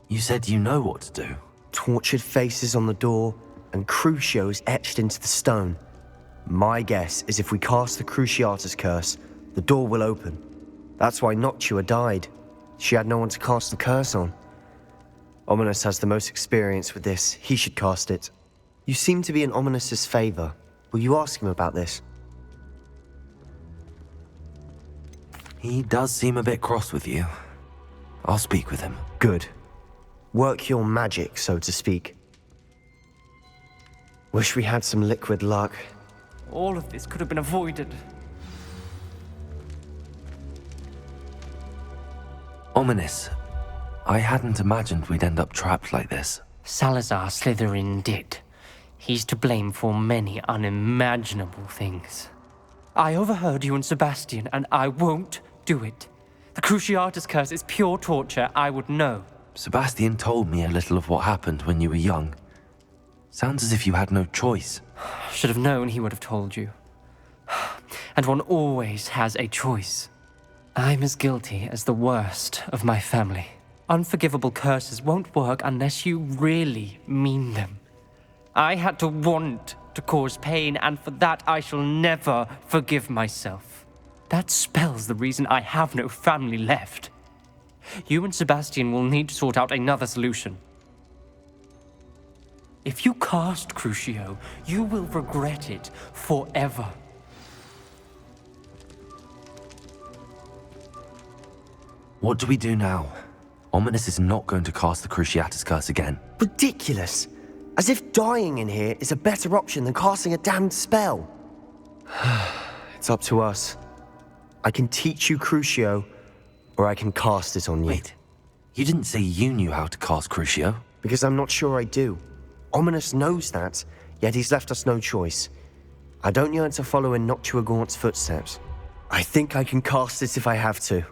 You said you know what to do. Tortured faces on the door and Crucios etched into the stone. My guess is if we cast the Cruciatus curse, the door will open. That's why Noctua died. She had no one to cast the curse on. Ominous has the most experience with this. He should cast it. You seem to be in Ominous's favor. Will you ask him about this? He does seem a bit cross with you. I'll speak with him. Good. Work your magic, so to speak. Wish we had some liquid luck. All of this could have been avoided. Ominous. I hadn't imagined we'd end up trapped like this. Salazar Slytherin did. He's to blame for many unimaginable things. I overheard you and Sebastian, and I won't do it. The Cruciatus curse is pure torture, I would know. Sebastian told me a little of what happened when you were young. Sounds as if you had no choice. Should have known he would have told you. And one always has a choice. I'm as guilty as the worst of my family. Unforgivable curses won't work unless you really mean them. I had to want to cause pain, and for that I shall never forgive myself. That spells the reason I have no family left. You and Sebastian will need to sort out another solution. If you cast Crucio, you will regret it forever. What do we do now? Ominous is not going to cast the Cruciatus curse again. Ridiculous! As if dying in here is a better option than casting a damned spell. It's up to us. I can teach you Crucio, or I can cast it on you. Wait, you didn't say you knew how to cast Crucio? Because I'm not sure I do. Ominous knows that, yet he's left us no choice. I don't yearn to follow in Noctua Gaunt's footsteps. I think I can cast it if I have to.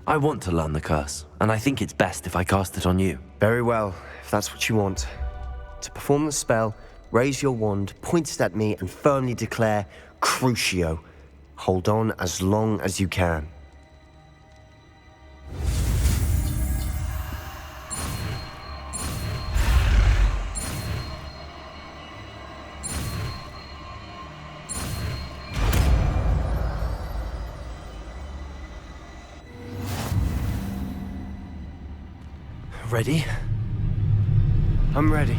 I want to learn the curse, and I think it's best if I cast it on you. Very well, if that's what you want. To perform the spell, raise your wand, point it at me, and firmly declare, Crucio. Hold on as long as you can. Ready? I'm ready.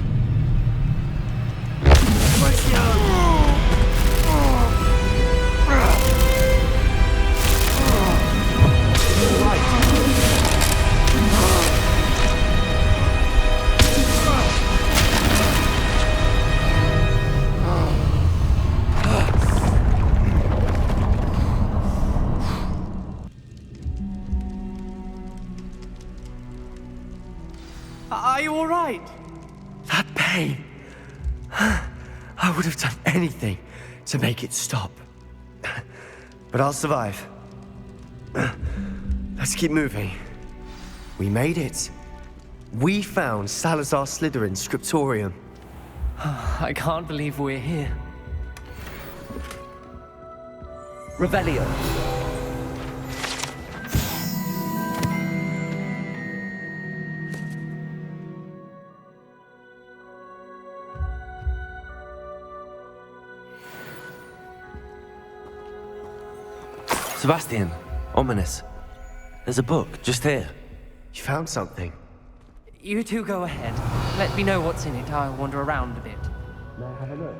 Are you all right? That pain. I would have done anything to make it stop. But I'll survive. Let's keep moving. We made it. We found Salazar Slytherin's scriptorium. I can't believe we're here. Revelio. Sebastian, Ominous. There's a book just here. You found something. You two go ahead. Let me know what's in it. I'll wander around a bit. May I have a look?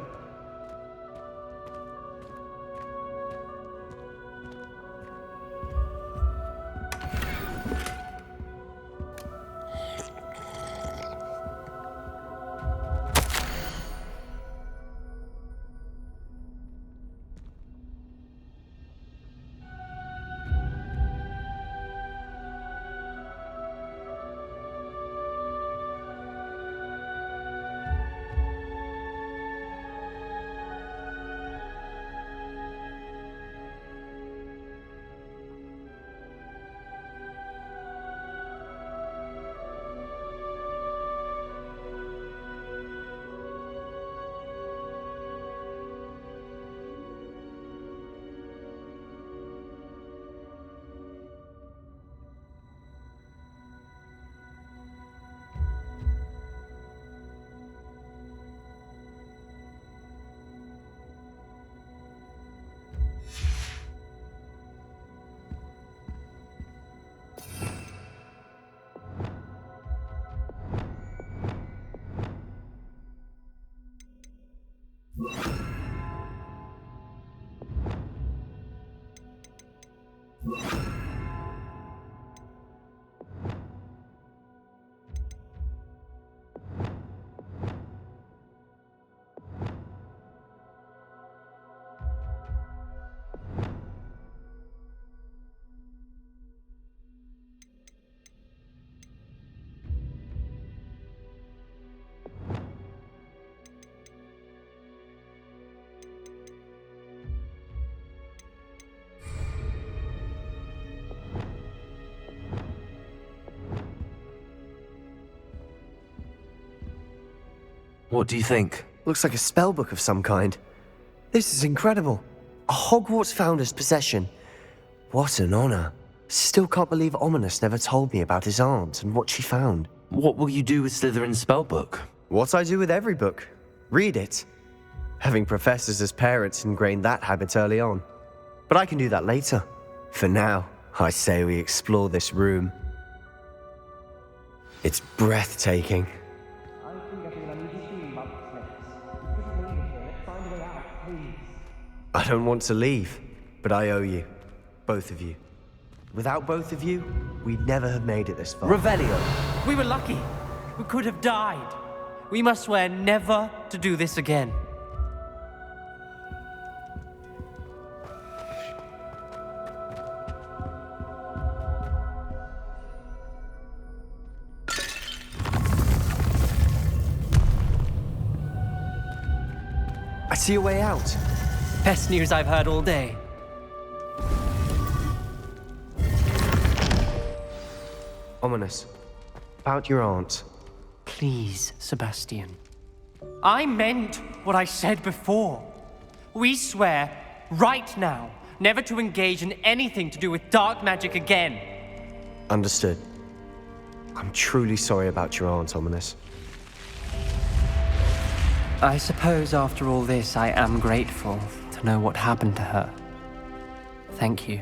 What do you think? Looks like a spellbook of some kind. This is incredible. A Hogwarts founder's possession. What an honor. Still can't believe Ominous never told me about his aunt and what she found. What will you do with Slytherin's spellbook? What I do with every book. Read it. Having professors as parents ingrained that habit early on. But I can do that later. For now, I say we explore this room. It's breathtaking. I don't want to leave, but I owe you. Both of you. Without both of you, we'd never have made it this far. Revelio. We were lucky. We could have died. We must swear never to do this again. I see a way out. Best news I've heard all day. Ominous. About your aunt. Please, Sebastian. I meant what I said before. We swear, right now, never to engage in anything to do with dark magic again. Understood. I'm truly sorry about your aunt, Ominous. I suppose after all this, I am grateful to know what happened to her. Thank you.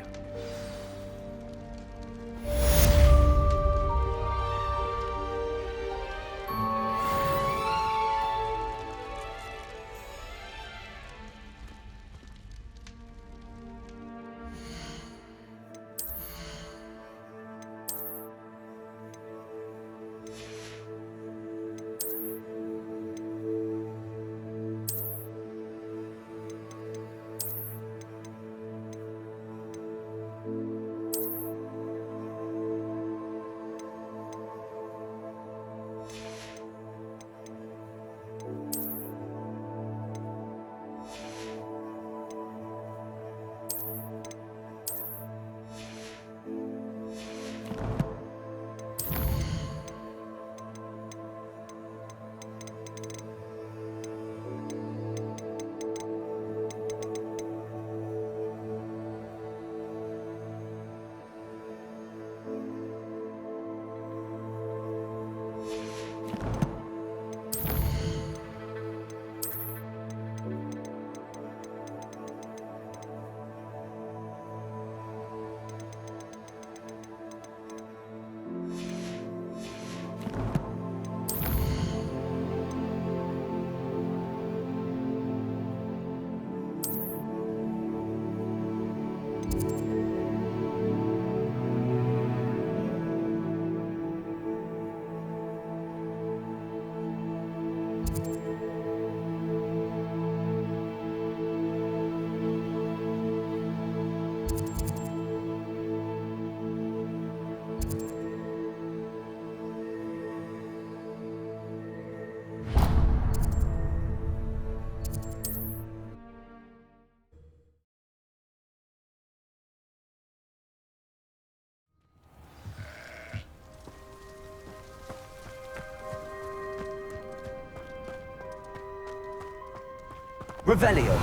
Revelio.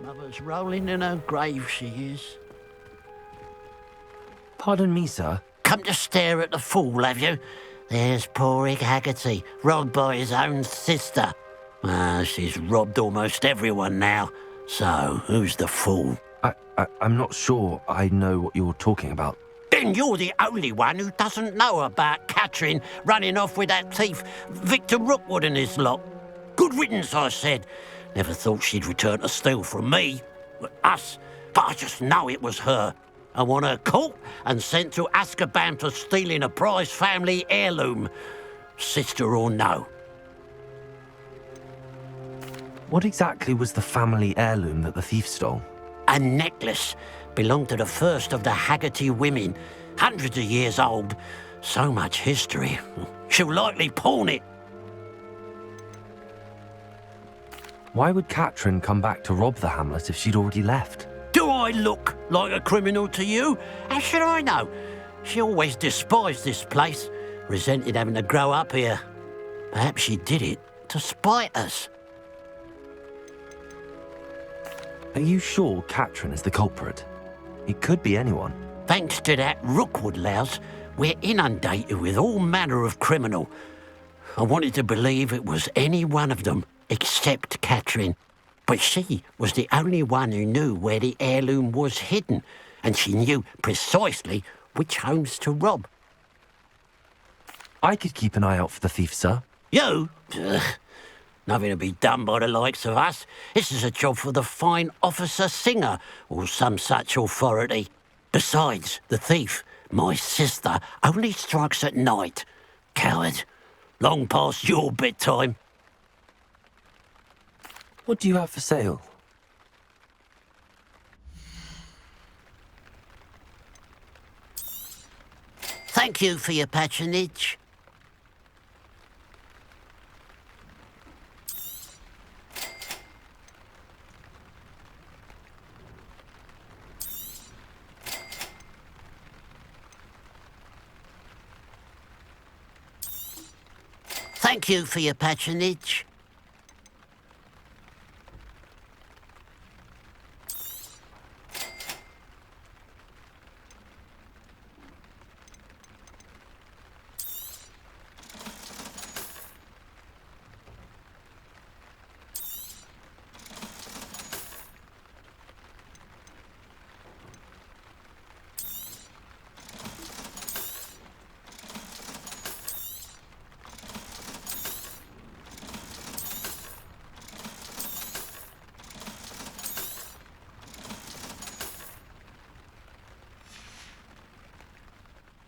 Mother's rolling in her grave, she is. Pardon me, sir. Come to stare at the fool, have you? There's poor Ig Haggerty, robbed by his own sister. She's robbed almost everyone now. So, who's the fool? I'm not sure I know what you're talking about. Then you're the only one who doesn't know about Catherine running off with that thief Victor Rookwood and his lot. Good riddance, I said. Never thought she'd return to steal from me, us, but I just know it was her. I want her caught and sent to Azkaban for stealing a prize family heirloom, sister or no. What exactly was the family heirloom that the thief stole? A necklace belonged to the first of the Haggerty women, hundreds of years old. So much history. She'll likely pawn it. Why would Catherine come back to rob the hamlet if she'd already left? Do I look like a criminal to you? How should I know? She always despised this place, resented having to grow up here. Perhaps she did it to spite us. Are you sure Catherine is the culprit? It could be anyone. Thanks to that Rookwood louse, we're inundated with all manner of criminal. I wanted to believe it was any one of them, except Catherine. But she was the only one who knew where the heirloom was hidden, and she knew precisely which homes to rob. I could keep an eye out for the thief, sir. You? Ugh. Nothing to be done by the likes of us. This is a job for the fine officer Singer, or some such authority. Besides, the thief, my sister, only strikes at night. Coward. Long past your bedtime. What do you have for sale? Thank you for your patronage. Thank you for your patronage.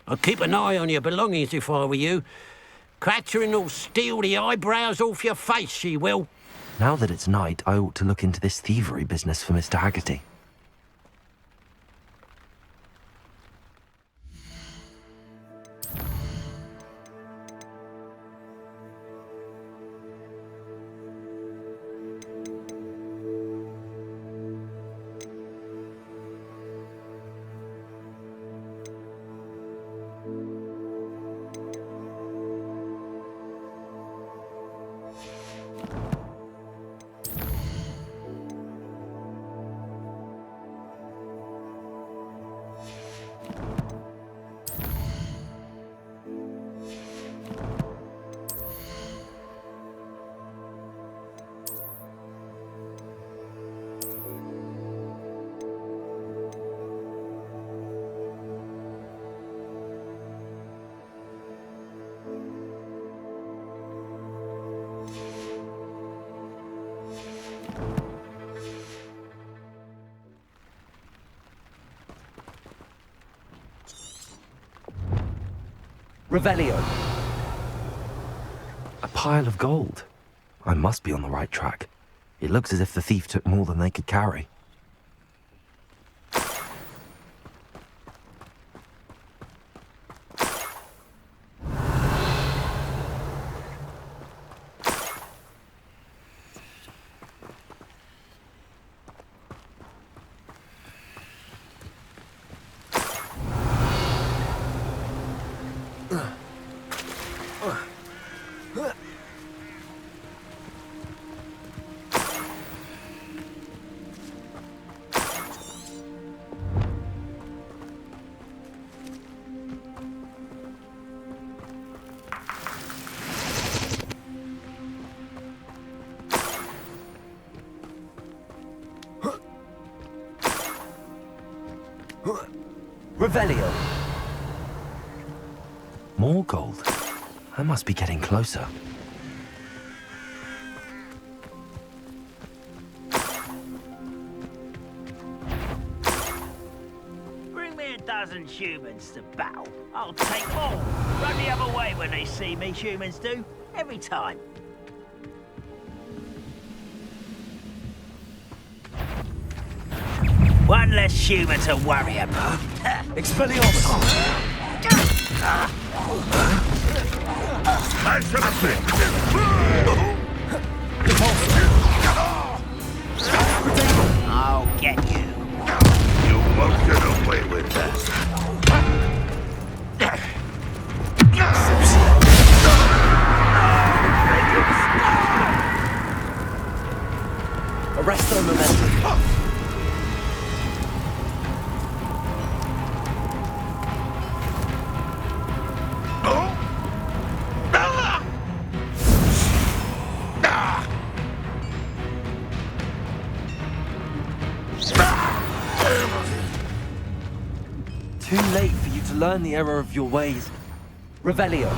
I'd keep an eye on your belongings if I were you. Catherine will steal the eyebrows off your face, she will. Now that it's night, I ought to look into this thievery business for Mr. Haggerty. Revelio. A pile of gold. I must be on the right track. It looks as if the thief took more than they could carry. Revelio. More gold. I must be getting closer. Bring me a dozen humans to battle. I'll take them all. Run the other way when they see me, humans do. Every time. One less human to worry about. Expelliarmus! I should have been. I'll get you. You won't get away with that. Arrest their momentum. Too late for you to learn the error of your ways. Revelio.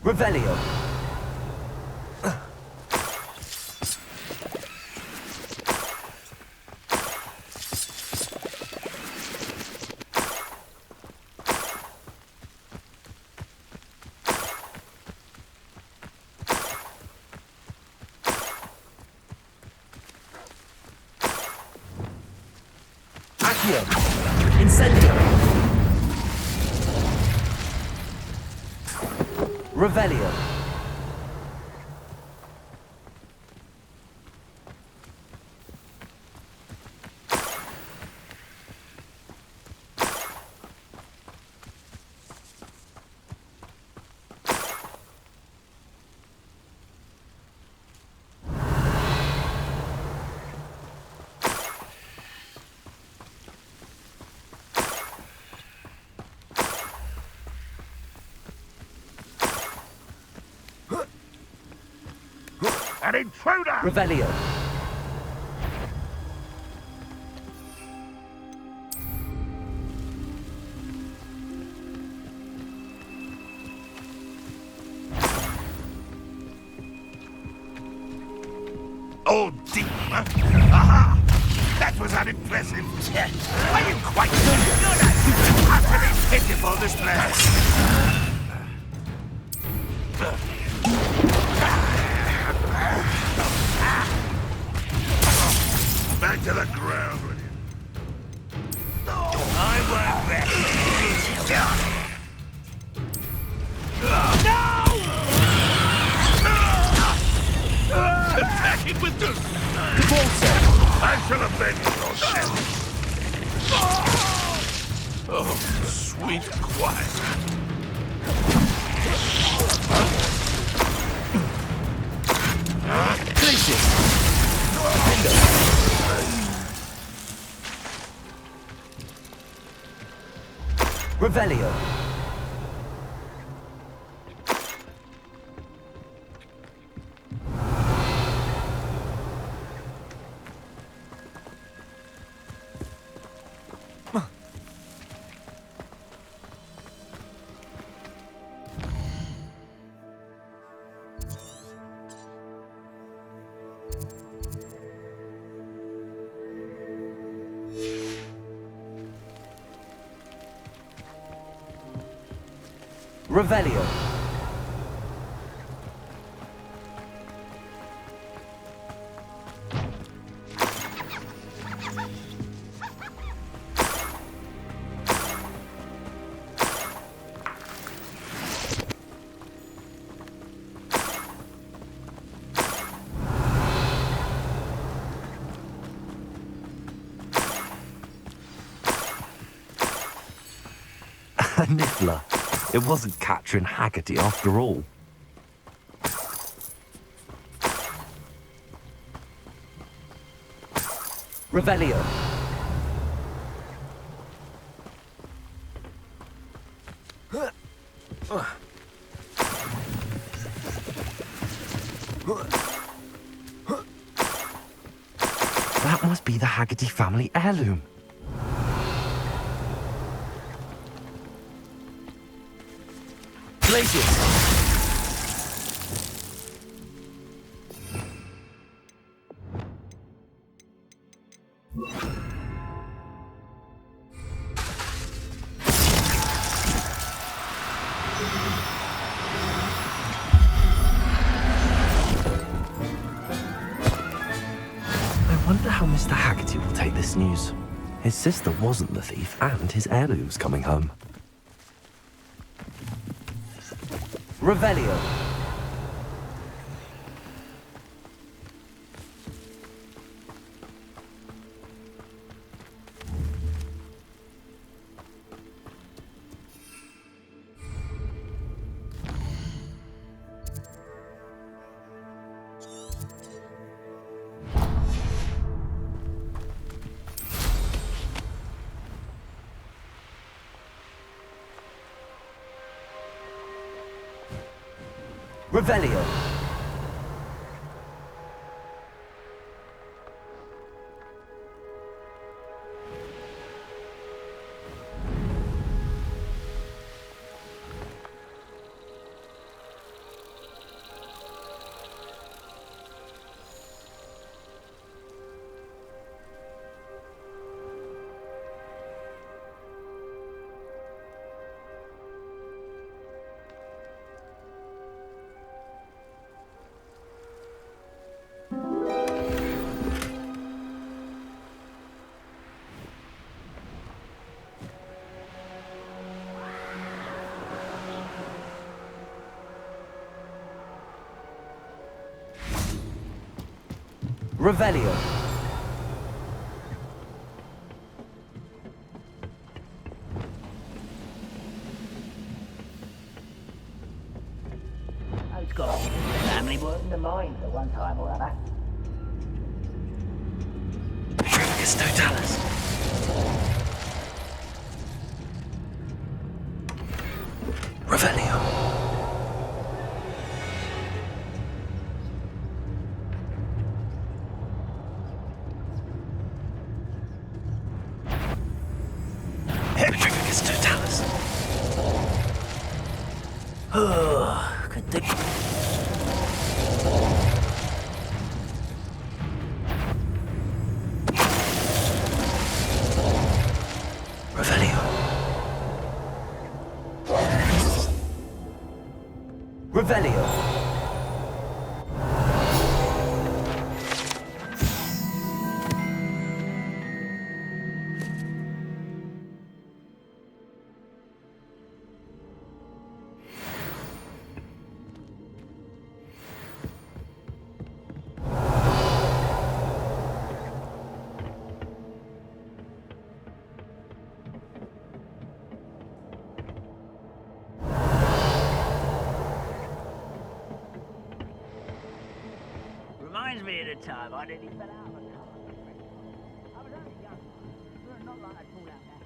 Revelio. Accio. Incendio. Revelio. An intruder! Revelio. Oh, deep, huh? Aha! That was unimpressive. Are you quite good at it? Utterly pitiful display. Back to the ground with you. I won't rest. Attack it with the... I shall avenge your death. Oh, sweet quiet. Revelio. Revelio. A niffler. It wasn't Catherine Haggerty after all. Revelio. That must be the Haggerty family heirloom. Glacius. I wonder how Mr. Haggerty will take this news. His sister wasn't the thief, and his heirloom's coming home. Revelio. Revelio. Revelio. Those guys in the family were in the mines at one time or other. Petrificus totalis. Revelio. Petrificus totalis. Could do. Revelio. Revelio. Reminds me of the time I nearly fell out of a car. I was only young, but not like I'd fall out now.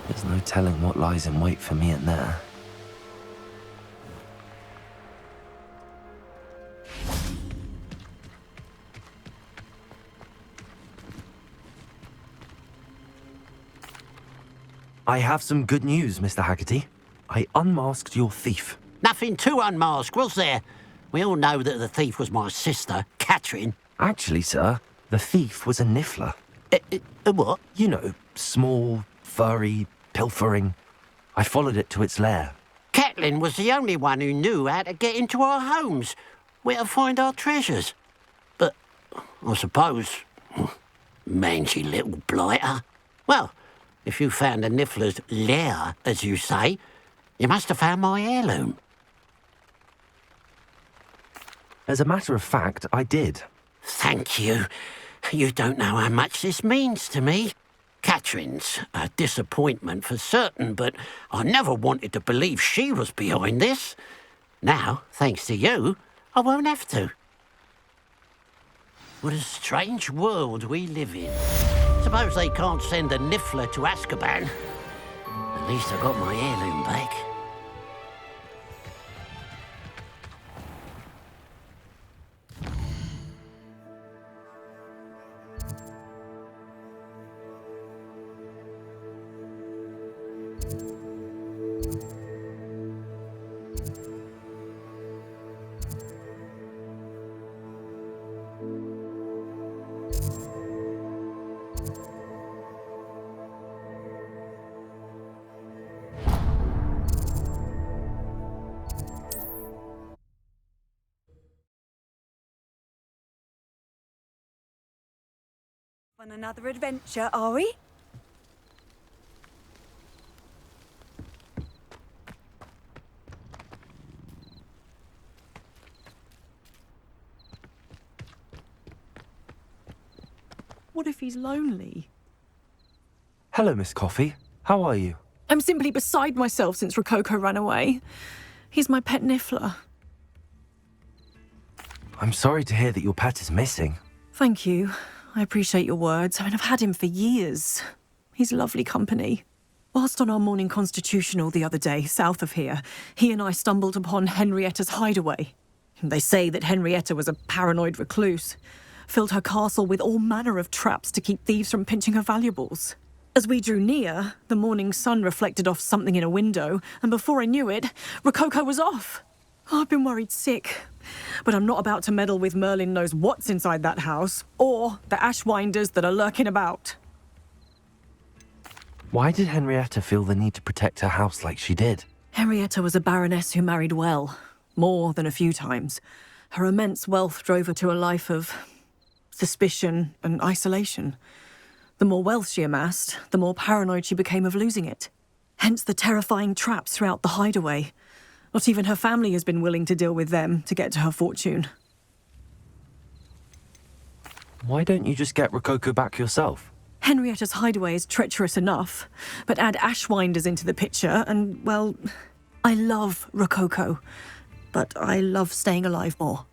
There's no telling what lies in wait for me in there. I have some good news, Mr. Haggerty. I unmasked your thief. Nothing too unmasked, was there? We all know that the thief was my sister, Catherine. Actually, sir, the thief was a niffler. What? You know, small, furry, pilfering. I followed it to its lair. Catelyn was the only one who knew how to get into our homes, where to find our treasures. But I suppose. Mangy little blighter. Well, if you found the Niffler's lair, as you say, you must have found my heirloom. As a matter of fact, I did. Thank you. You don't know how much this means to me. Catherine's a disappointment for certain, but I never wanted to believe she was behind this. Now, thanks to you, I won't have to. What a strange world we live in. Suppose they can't send a Niffler to Azkaban. At least I got my heirloom back. On another adventure, are we? What if he's lonely? Hello, Miss Coffee. How are you? I'm simply beside myself since Rococo ran away. He's my pet Niffler. I'm sorry to hear that your pet is missing. Thank you. I appreciate your words. I mean, I've had him for years. He's lovely company. Whilst on our morning constitutional the other day, south of here, he and I stumbled upon Henrietta's hideaway. They say that Henrietta was a paranoid recluse, filled her castle with all manner of traps to keep thieves from pinching her valuables. As we drew near, the morning sun reflected off something in a window, and before I knew it, Rococo was off. Oh, I've been worried sick. But I'm not about to meddle with Merlin knows what's inside that house, or the Ashwinders that are lurking about. Why did Henrietta feel the need to protect her house like she did? Henrietta was a baroness who married well, more than a few times. Her immense wealth drove her to a life of suspicion and isolation. The more wealth she amassed, the more paranoid she became of losing it. Hence the terrifying traps throughout the hideaway. Not even her family has been willing to deal with them to get to her fortune. Why don't you just get Rococo back yourself? Henrietta's hideaway is treacherous enough, but add Ashwinders into the picture and, well, I love Rococo, but I love staying alive more.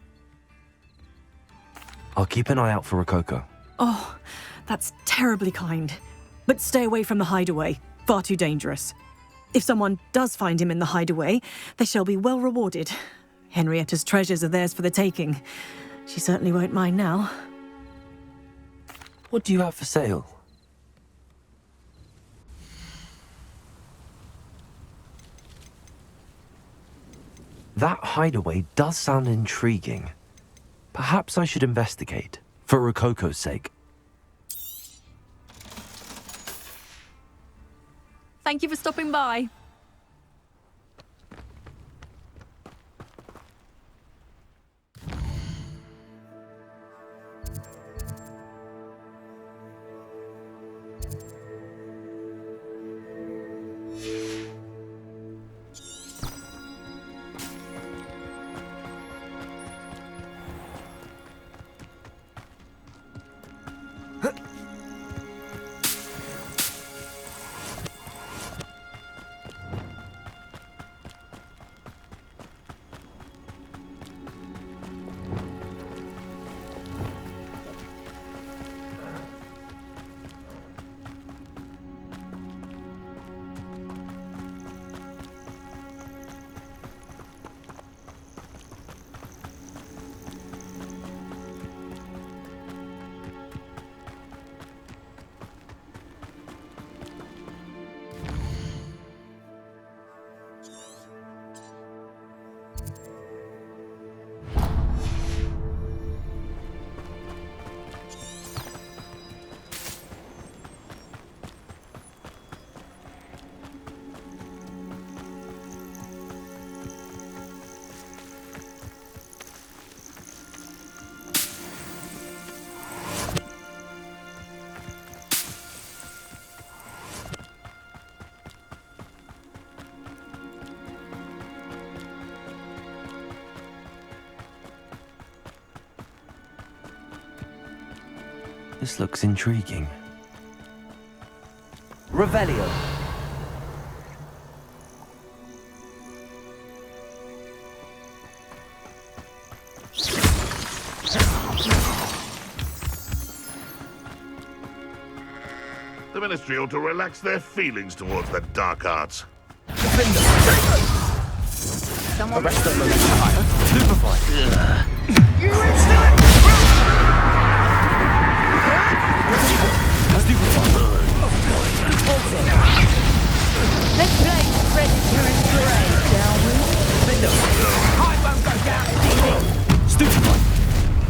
I'll keep an eye out for Rococo. Oh, that's terribly kind. But stay away from the hideaway. Far too dangerous. If someone does find him in the hideaway, they shall be well rewarded. Henrietta's treasures are theirs for the taking. She certainly won't mind now. What do you have for sale? That hideaway does sound intriguing. Perhaps I should investigate, for Rococo's sake. Thank you for stopping by. This looks intriguing. Revelio. The Ministry ought to relax their feelings towards the dark arts. Arrest them, Stupefy. Let's play Predator and Prey, shall we? I won't go down easy. Stupefy.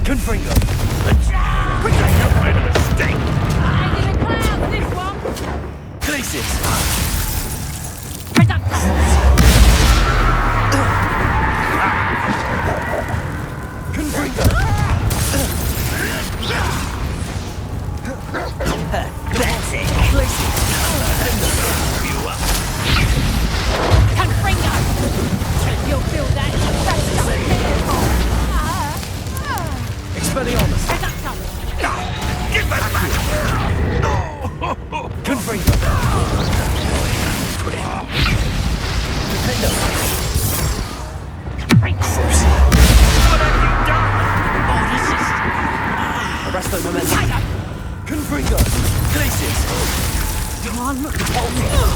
Confringo. You made a mistake! Eyes in the clouds, this one. Glacius. Predator. Confringo. That's it. Glacius. Confringo. You'll feel that. That's Expelliarmus. Predator. Give that back! Confringo. Defendo. What have you done? Oh, this is... Arresto Momentum. Confringo. Glacius. Come on, look. Predator.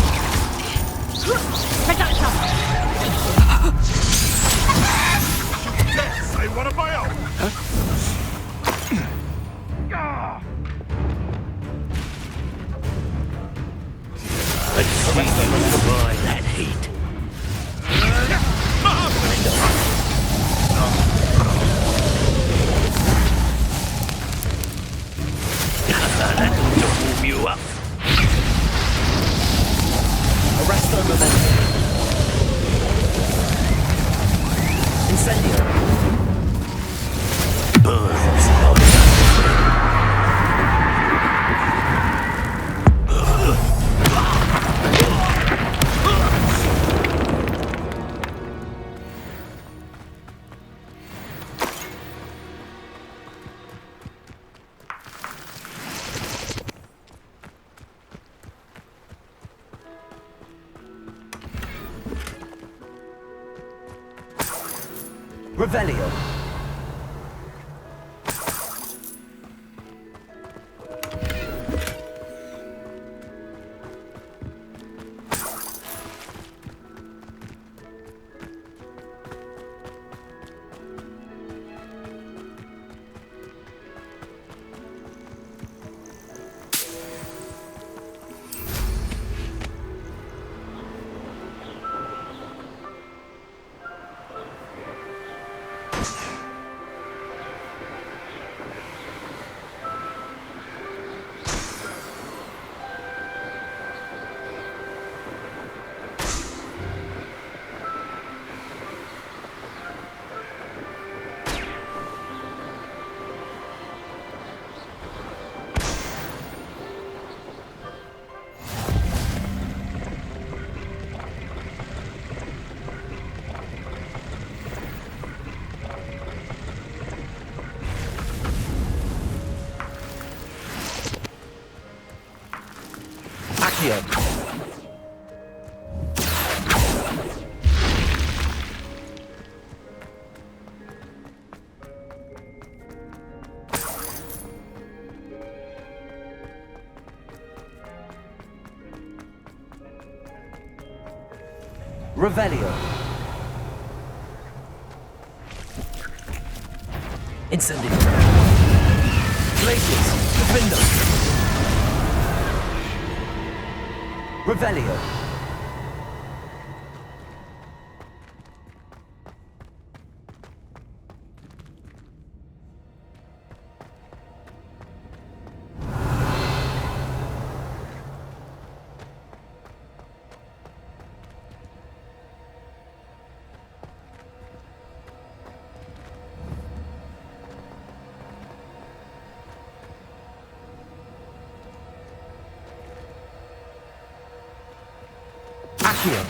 Yes, I one of my own! Let's see you apply that heat. That'll warm you up. Arresto Momentum. Incendio. Burn. Revelio. Accio. Revelio. Incendio. Glacius. Defendo. Revelio. Accio.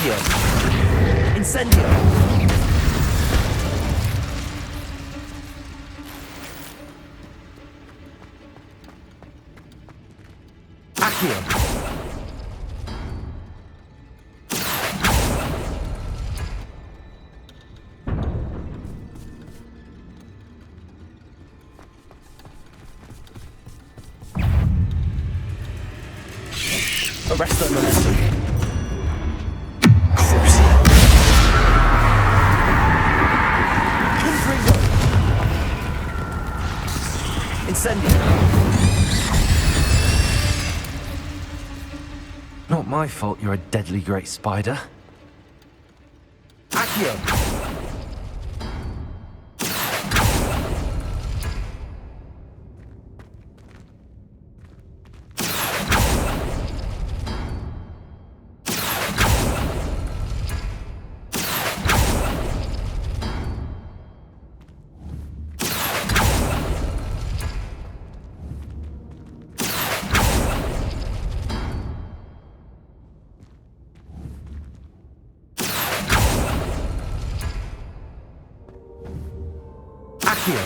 Accio. Incendio. Accio. Arresto momentum. Crucio. Confringo. Incendio. Not my fault you're a deadly great spider. Accio. Accio.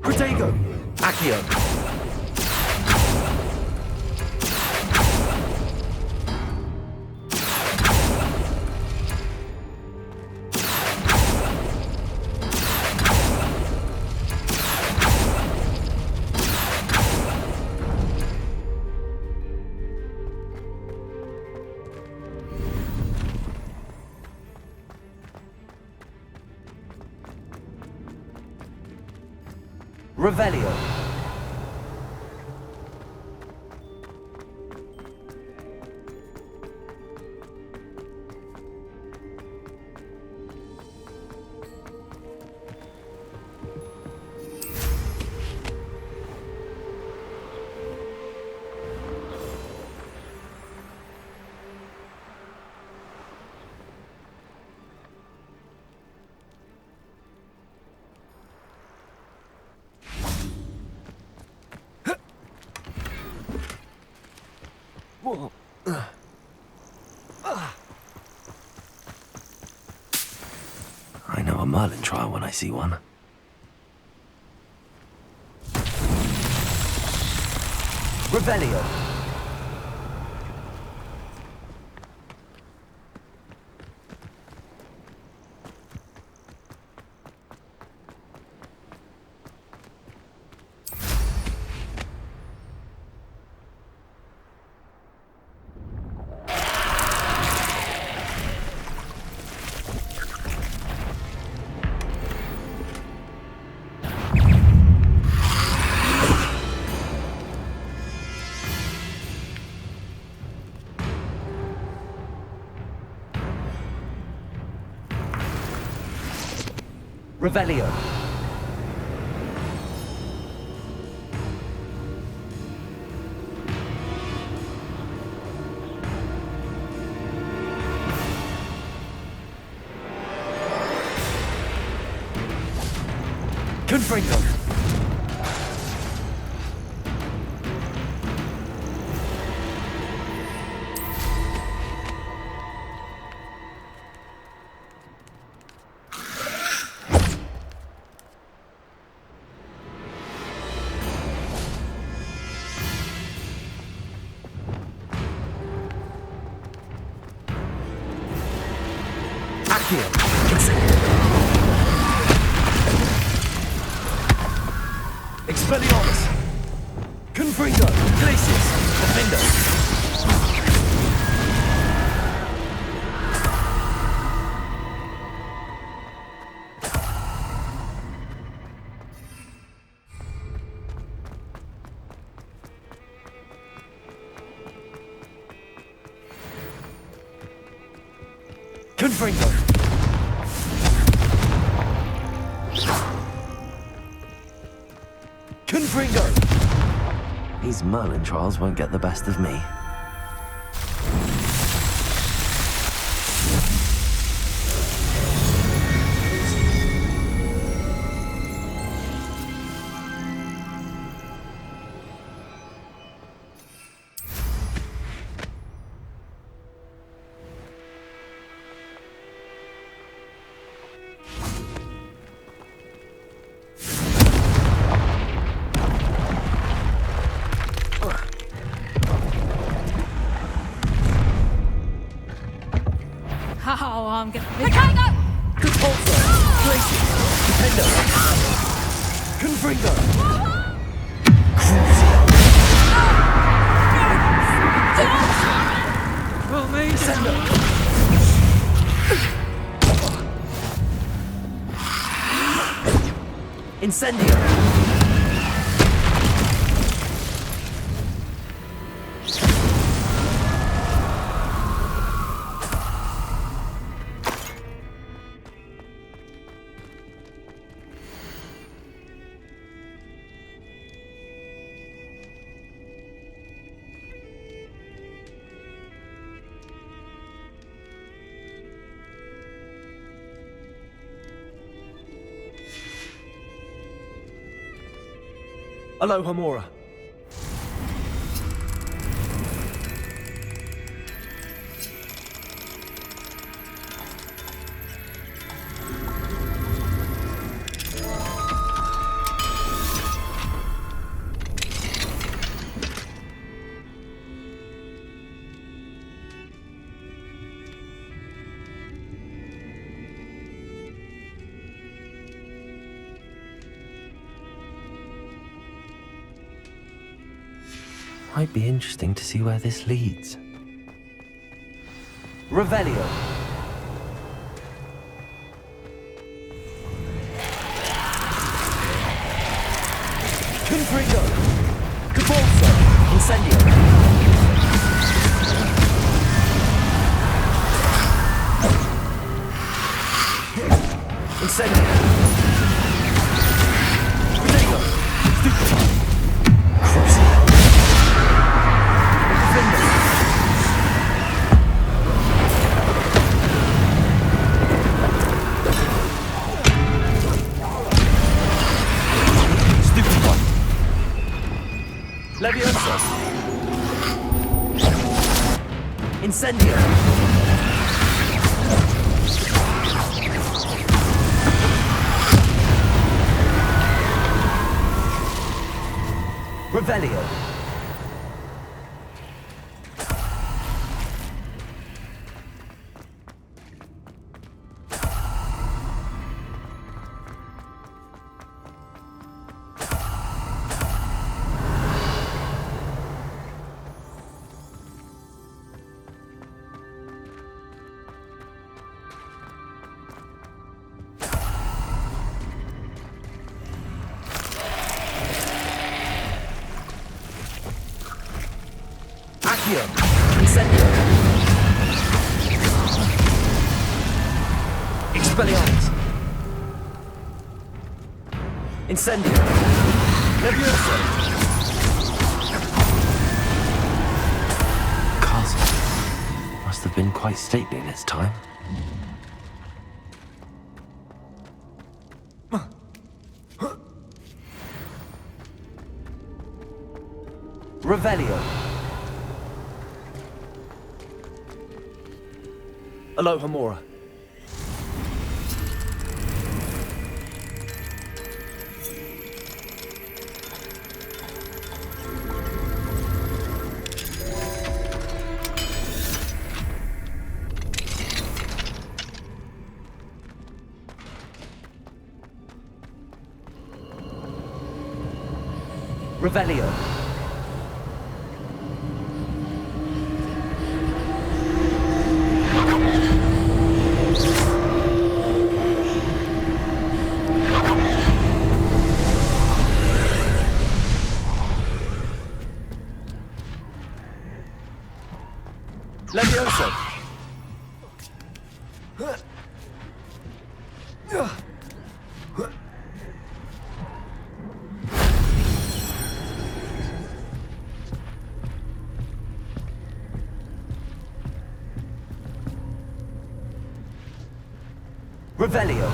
Protego. Accio. Revelio. I know a Merlin trial when I see one. Revelio. Revelio. Confringo. Accio. Expelliarmus. Confringo. Glacius. Defender. Confringo. Confringo. These Merlin trials won't get the best of me. I'm gonna... Rococo! Repulsor! Glacius! Defender! Confringo! Crucio! Well, mate. Descender! Incendio! Aloha Mora. Might be interesting to see where this leads. Revelio. Confringo. Capulso. Incendio. Incendio. Renego. Stupefy. Crucio. Leviosa. Incendio. Revelio. Accio. Incendio. Expelliarmus. Incendio. Leviosa. Castle must have been quite stately in its time. Revelio. Aloha Mora. Revelio. Leviosa. Revelio.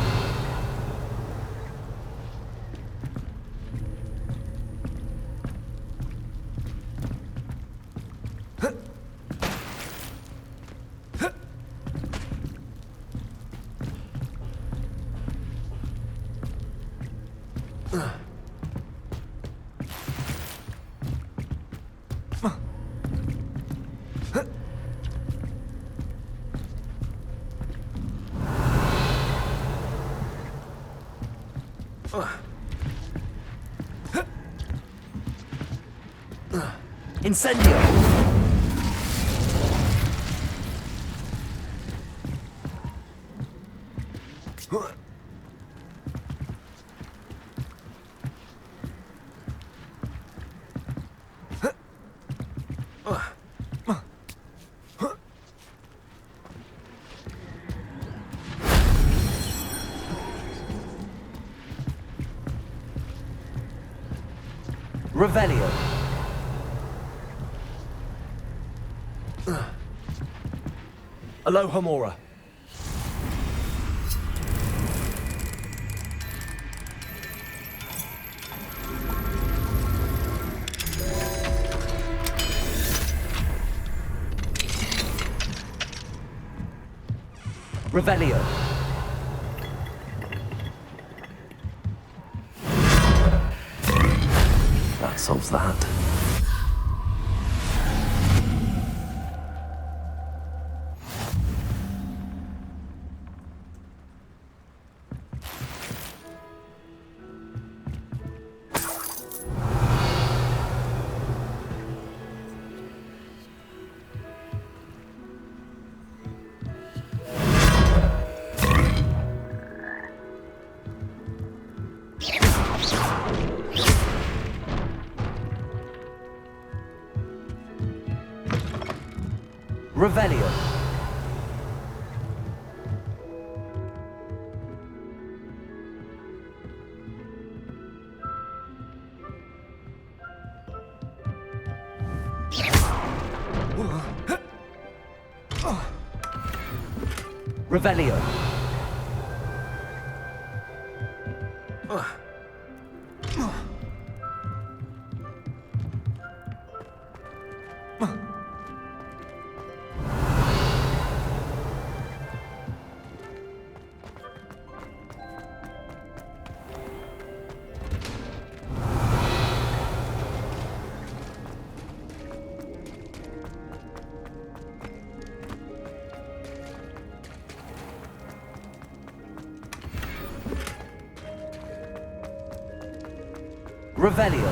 Incendio! Revelio. Alohomora. Revelio. That solves that. Revelio. Revelio. Revelio.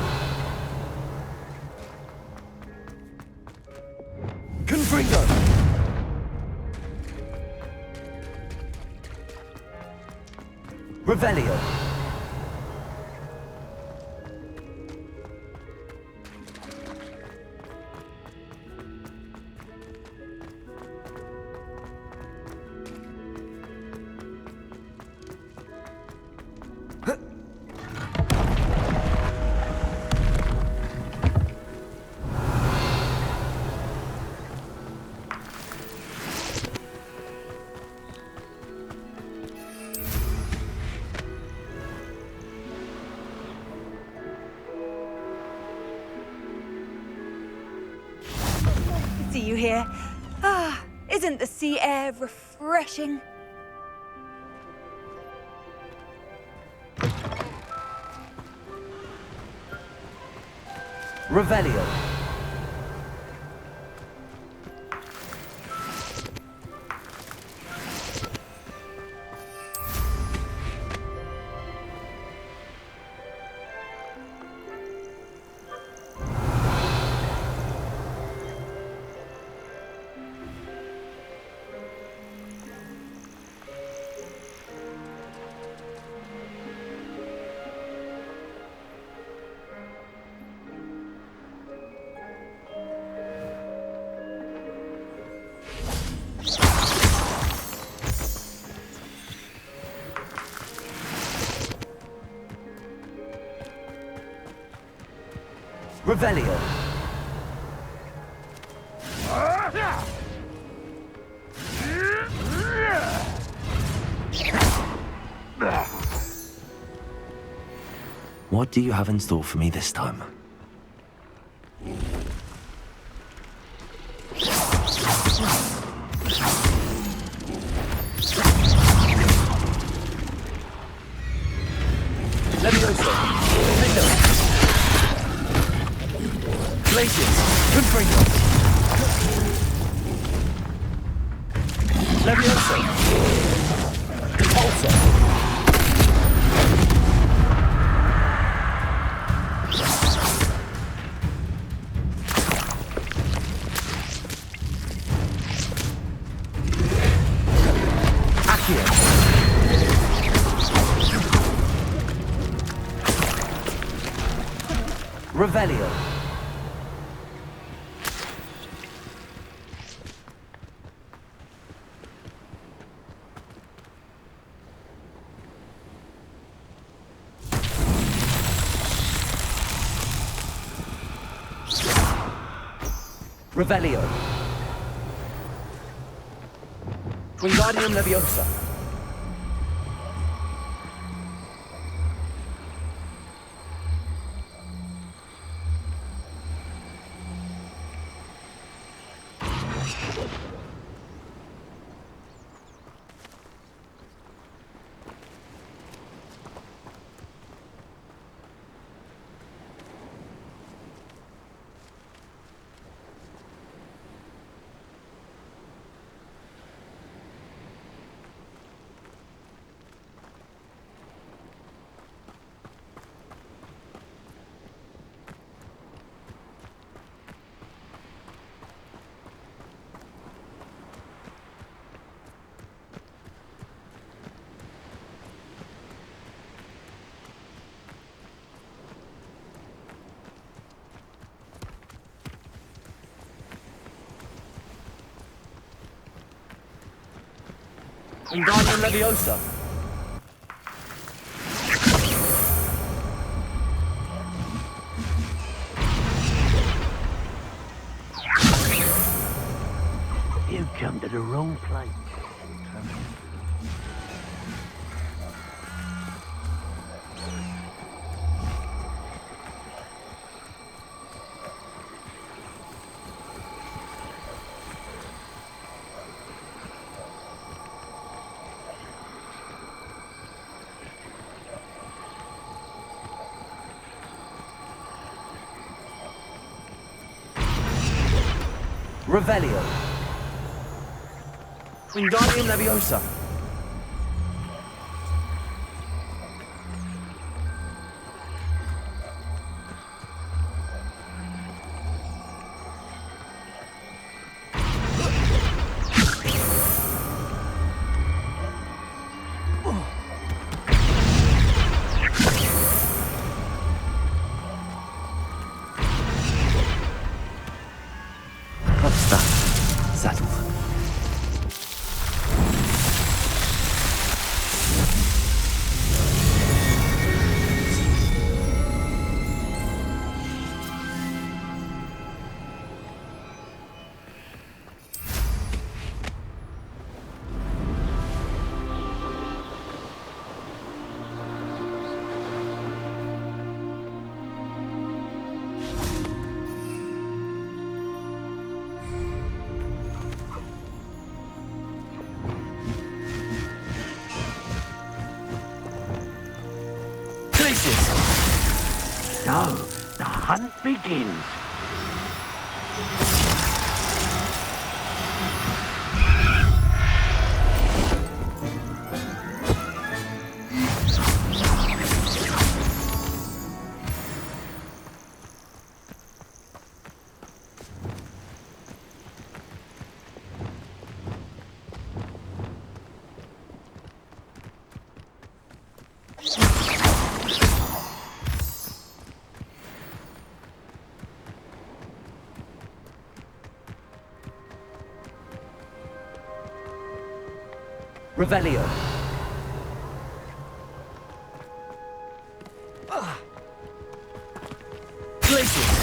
Confringo. Revelio. See you here. Ah, isn't the sea air refreshing? Revelio. Revelio. What do you have in store for me this time? Levioso. Window. Glaciers. Confringo. Levioso. Repulsor. Revelio. Revelio. Wingardium Leviosa. Wingardium Leviosa. You've come to the wrong place. Revelio. Wingardium Leviosa. What's that? Saddle. So, the hunt begins. Revelio. Places.